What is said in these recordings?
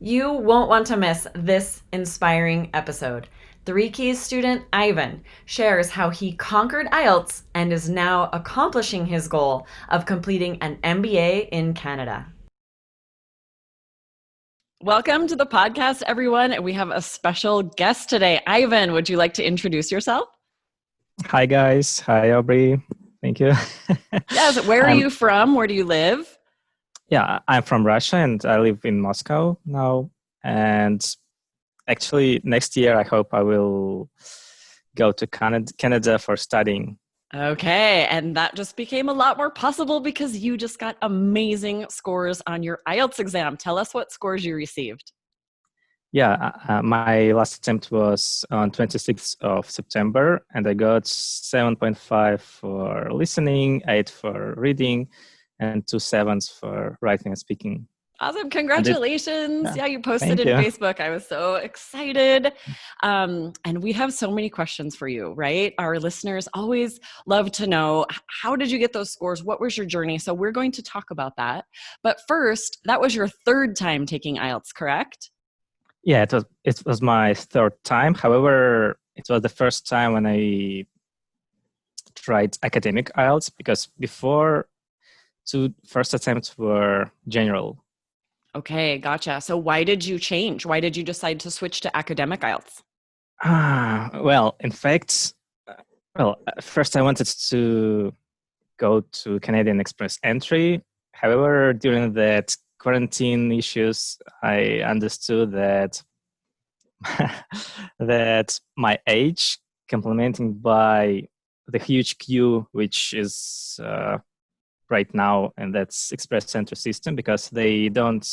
You won't want to miss this inspiring episode. Three Keys student Ivan shares how he conquered IELTS and is now accomplishing his goal of completing an MBA in Canada. Welcome to the podcast, everyone. We have a special guest today. Ivan, would you like to introduce yourself? Hi, guys. Hi, Aubrey. Thank you. Yes. Where are I'm you from? Where do you live? I'm from Russia and I live in Moscow now. And actually, next year I hope I will go to Canada for studying. Okay, and that just became a lot more possible because you just got amazing scores on your IELTS exam. Tell us what scores you received. My last attempt was on 26th of September, and I got 7.5 for listening, 8 for reading, and 2 sevens for writing and speaking. Awesome. And it, Congratulations. yeah, Yeah, you posted thank in you. Facebook. I was so excited. And we have so many questions for you, right? Our listeners always love to know, how did you get those scores? What was your journey? So we're going to talk about that. But first, that was your third time taking IELTS, correct? Yeah, it was my third time. However, it was the first time when I tried academic IELTS because before, two first attempts were general. Okay, gotcha. So why did you change? Why did you decide to switch to academic IELTS? Well, in fact, first I wanted to go to Canadian Express entry. However, during that quarantine issues, I understood that that my age, complementing by the huge queue, which is right now, and that's Express Entry system, because they don't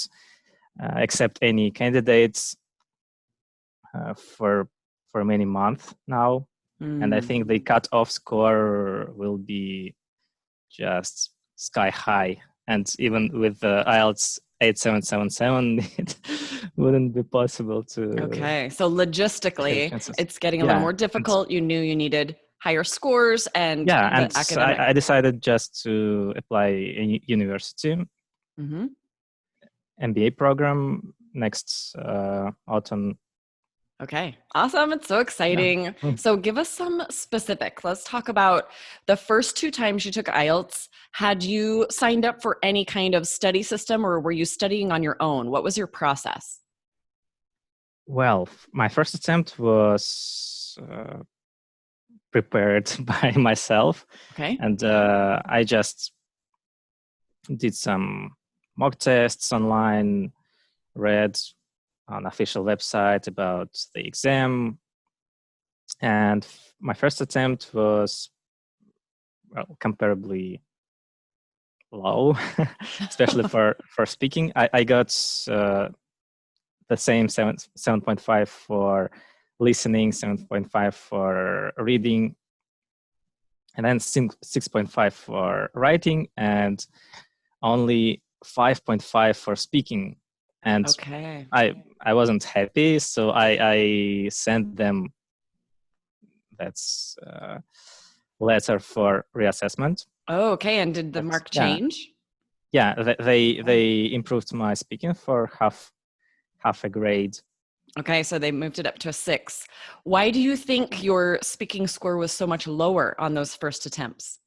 accept any candidates for many months now, and I Mm. think the cut-off score will be just sky high. And even with the IELTS 8777, it wouldn't be possible to Okay, so have logistically, chances. it's getting a little Yeah, more and difficult. You knew you needed higher scores and yeah, the and academic. I decided just to apply a university Hmm. MBA program next autumn. Okay, awesome. It's so Yeah. exciting. So give us some specifics. Let's talk about the first two times you took IELTS. Had you signed up for any kind of study system or were you studying on your own? What was your process? Well, my first attempt was prepared by myself, Okay. and I just did some mock tests online, read on official website about the exam, and my first attempt was, well, comparably low, especially for speaking. I got the same 7.5 for listening, 7.5 for reading, and then 6.5 for writing, and only 5.5 for speaking. And Okay. I wasn't happy, so I sent them that's letter for reassessment. Oh, okay. And did the But mark change? yeah, they improved my speaking for half a grade. Okay, so they moved it up to a 6. Why do you think your speaking score was so much lower on those first attempts?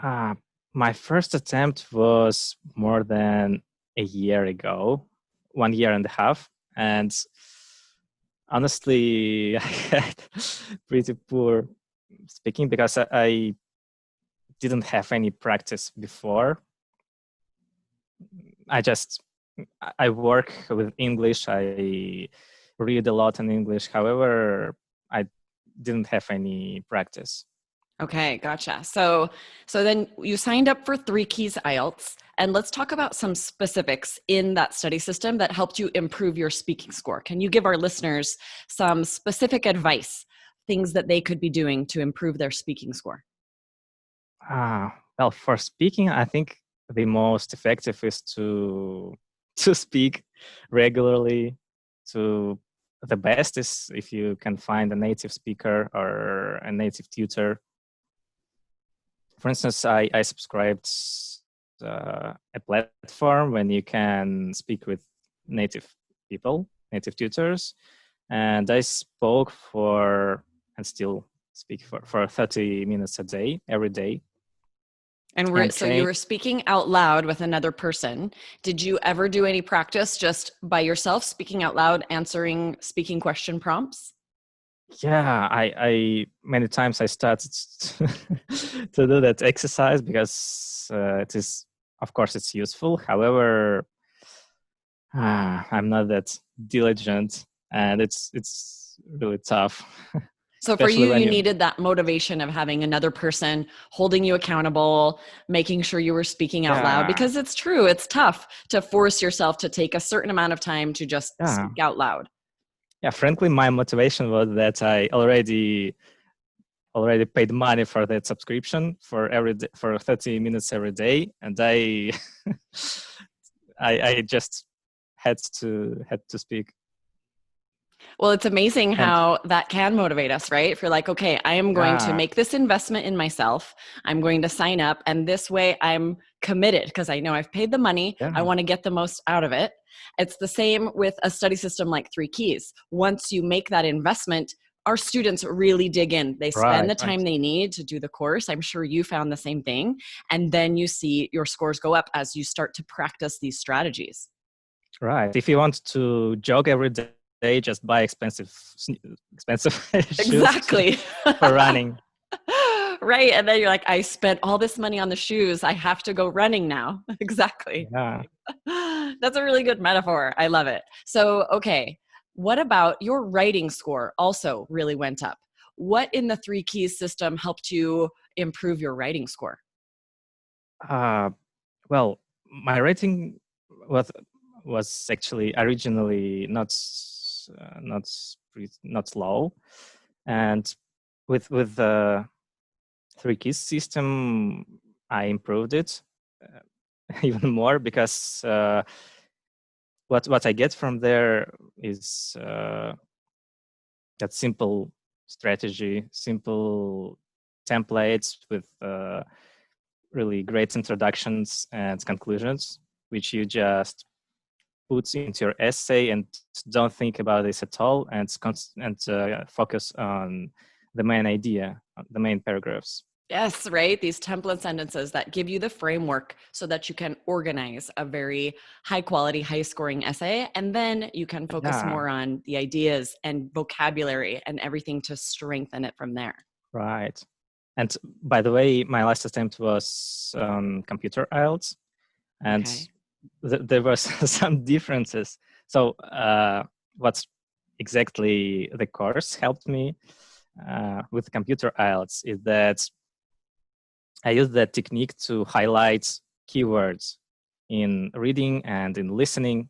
Uh, my first attempt was more than a year ago, 1 year and a half, and honestly, I had pretty poor speaking because I didn't have any practice before. I just I work with English. I read a lot in English. However, I didn't have any practice. Okay, gotcha. So then you signed up for Three Keys IELTS, and let's talk about some specifics in that study system that helped you improve your speaking score. Can you give our listeners some specific advice, things that they could be doing to improve their speaking score? Well, for speaking, I think the most effective is to to speak regularly. To the best is if you can find a native speaker or a native tutor. For instance, I subscribed a platform when you can speak with native people, native tutors, and I spoke for, and still speak for 30 minutes a day, every day. And so you were speaking out loud with another person. Did you ever do any practice just by yourself, speaking out loud, answering speaking question prompts? Yeah, I many times I started to do that exercise because it is, of course, it's useful. However, I'm not that diligent, and it's really tough. So for Especially you, when you you, needed that motivation of having another person holding you accountable, making sure you were speaking out loud, yeah, because it's true. It's tough to force yourself to take a certain amount of time to just yeah, speak out loud. yeah. Frankly, my motivation was that I already paid money for that subscription for every day, for 30 minutes every day, and I just had to speak. Well, it's amazing And how that can motivate us, right? If you're like, okay, I am going to yeah, make this investment in myself, I'm going to sign up, and this way I'm committed because I know I've paid the money, I yeah, want to get the most out of it. It's the same with a study system like Three Keys. Once you make that investment, our students really dig in. They spend right, the right, time they need to do the course. I'm sure you found the same thing. And then you see your scores go up as you start to practice these strategies. right. If you want to jog every day, just buy expensive shoes Exactly. for running. Right. And then you're like, I spent all this money on the shoes. I have to go running now. Exactly. Yeah. That's a really good metaphor. I love it. So, okay. What about your writing score also really went up? What in the Three Keys system helped you improve your writing score? Uh, well, my rating was was actually originally not low, and with the Three Keys system, I improved it even more because what I get from there is that simple strategy, simple templates with really great introductions and conclusions, which you just put into your essay and don't think about this at all, and focus on the main idea, the main paragraphs. Yes, right. These template sentences that give you the framework so that you can organize a very high quality, high scoring essay. And then you can focus Yeah, more on the ideas and vocabulary and everything to strengthen it from there. right. And by the way, my last attempt was computer IELTS, and Okay. there was some differences. So what's exactly the course helped me with computer IELTS is that I use that technique to highlight keywords in reading and in listening.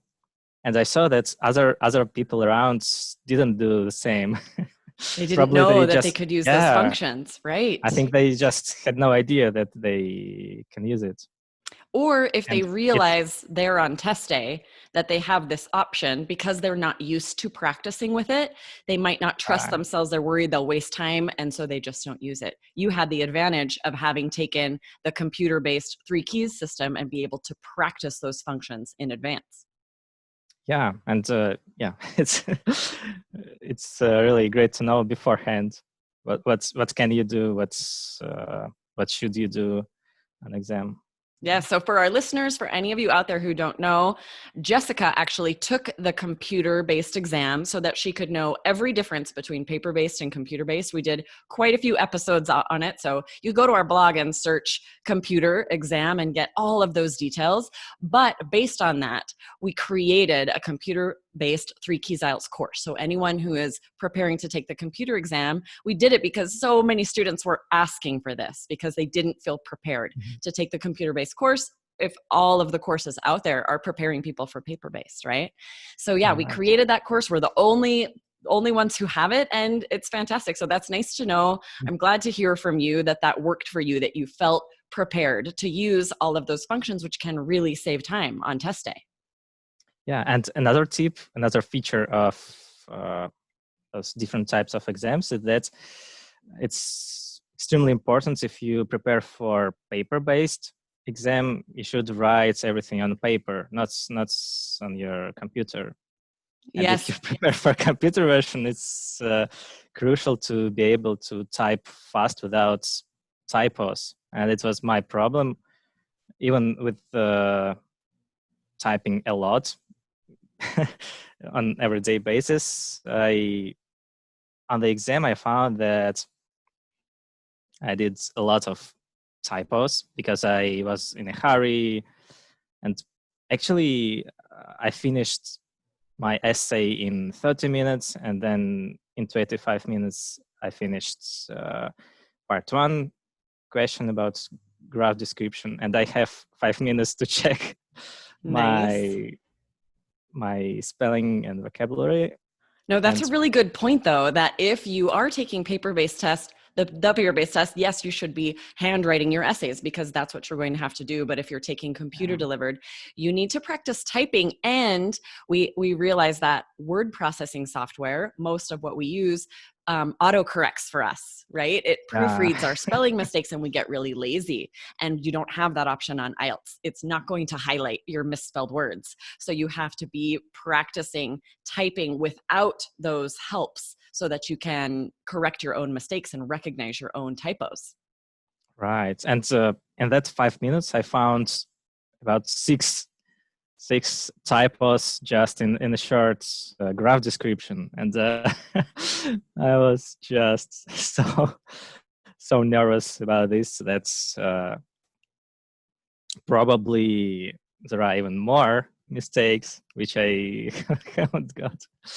And I saw that other people around didn't do the same. They didn't Probably know they that they just, could use those yeah, functions, right? I think they just had no idea that they can use it. Or if they And it, realize they're on test day that they have this option because they're not used to practicing with it, they might not trust themselves. They're worried they'll waste time. And so they just don't use it. You had the advantage of having taken the computer based Three Keys system and be able to practice those functions in advance. yeah, and yeah, it's really great to know beforehand what can you do, what should you do an exam. Yeah, so for our listeners, for any of you out there who don't know, Jessica actually took the computer based exam so that she could know every difference between paper based and computer based. We did quite a few episodes on it. So you go to our blog and search computer exam and get all of those details. But based on that, we created a computer based Three Keys IELTS course. So anyone who is preparing to take the computer exam, we did it because so many students were asking for this because they didn't feel prepared Mhm. to take the computer based course if all of the courses out there are preparing people for paper based, right? So yeah, we Right. created that course. We're the only ones who have it, and it's fantastic. So that's nice to know. I'm glad to hear from you that that worked for you, that you felt prepared to use all of those functions, which can really save time on test day. Yeah, and another tip, another feature of uh, those different types of exams is that it's extremely important if you prepare for paper-based exam, you should write everything on paper, not on your computer. And if you Yes. prepare for a computer version, it's crucial to be able to type fast without typos. And it was my problem, even with typing a lot on everyday basis. On the exam, I found that I did a lot of typos because I was in a hurry. And actually, I finished my essay in 30 minutes, and then in 25 minutes, I finished part one question about graph description, and I have 5 minutes to check Nice. my spelling and vocabulary. No, that's a And really good point, though, that if you are taking paper-based test, the paper-based test, yes, you should be handwriting your essays because that's what you're going to have to do. But if you're taking computer delivered, you need to practice typing. And we realize that word processing software, most of what we use, autocorrects for us, right? It proofreads our spelling mistakes and we get really lazy. And you don't have that option on IELTS. It's not going to highlight your misspelled words. So you have to be practicing typing without those helps so that you can correct your own mistakes and recognize your own typos. right, and in that 5 minutes, I found about six typos just in a short graph description, and I was just so nervous about this. That's probably there are even more mistakes which I haven't got.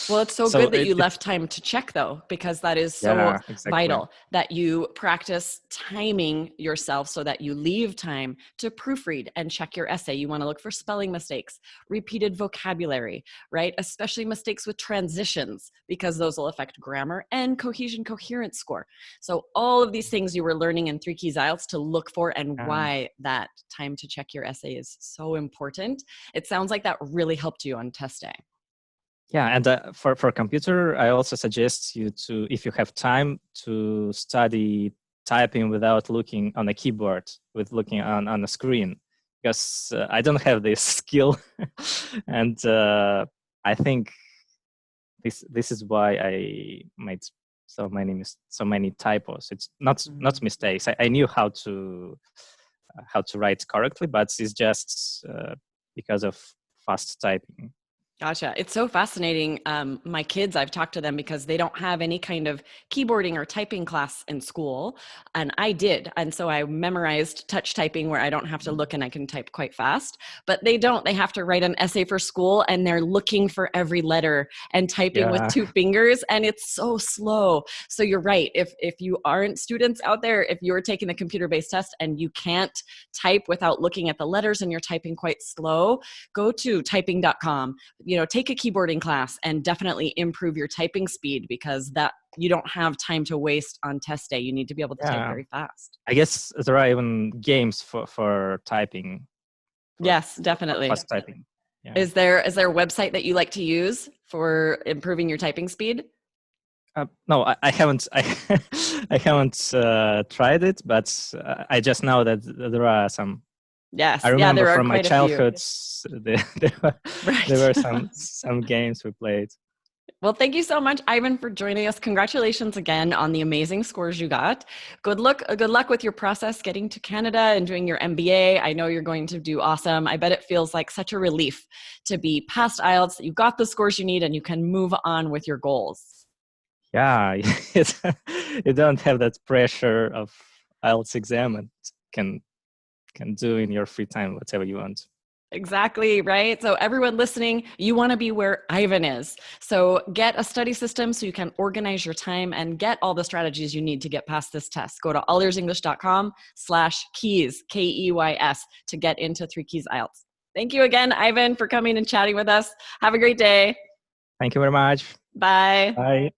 Well, it's so good that you left time to check, though, because that is so vital that you practice timing yourself so that you leave time to proofread and check your essay. You want to look for spelling mistakes, repeated vocabulary, right? Especially mistakes with transitions, because those will affect grammar and cohesion coherence score. So all of these things you were learning in 3 Keys IELTS to look for, and why that time to check your essay is so important. It sounds like that really helped you on test day. Yeah, and for computer, I also suggest you to, if you have time, to study typing without looking on a keyboard, with looking on a screen, because I don't have this skill, and I think this is why I made so many typos. It's not mistakes. I knew how to write correctly, but it's just because of fast typing. Gotcha. It's so fascinating. My kids, I've talked to them because they don't have any kind of keyboarding or typing class in school. And I did. And so I memorized touch typing where I don't have to look and I can type quite fast. But they don't. They have to write an essay for school and they're looking for every letter and typing with 2 fingers. And it's so slow. So you're right. If you aren't students out there, if you're taking the computer-based test and you can't type without looking at the letters and you're typing quite slow, go to typing.com. Take a keyboarding class and definitely improve your typing speed, because that you don't have time to waste on test day. You need to be able to type very fast. I guess there are even games for typing. Yes, definitely. For fast typing. Yeah. Is there a website that you like to use for improving your typing speed? No, I haven't. I haven't tried it, but I just know that there are some. Yes, I remember there are from my quite childhood, there were some games we played. Well, thank you so much, Ivan, for joining us. Congratulations again on the amazing scores you got. Good luck with your process getting to Canada and doing your MBA. I know you're going to do awesome. I bet it feels like such a relief to be past IELTS, that you got the scores you need and you can move on with your goals. Yeah, you don't have that pressure of IELTS exam, and can do in your free time whatever you want. Exactly, right? So everyone listening, you want to be where Ivan is. So get a study system so you can organize your time and get all the strategies you need to get past this test. Go to allearsenglish.com/keys, KEYS, to get into 3 Keys IELTS. Thank you again, Ivan, for coming and chatting with us. Have a great day. Thank you very much. Bye. Bye.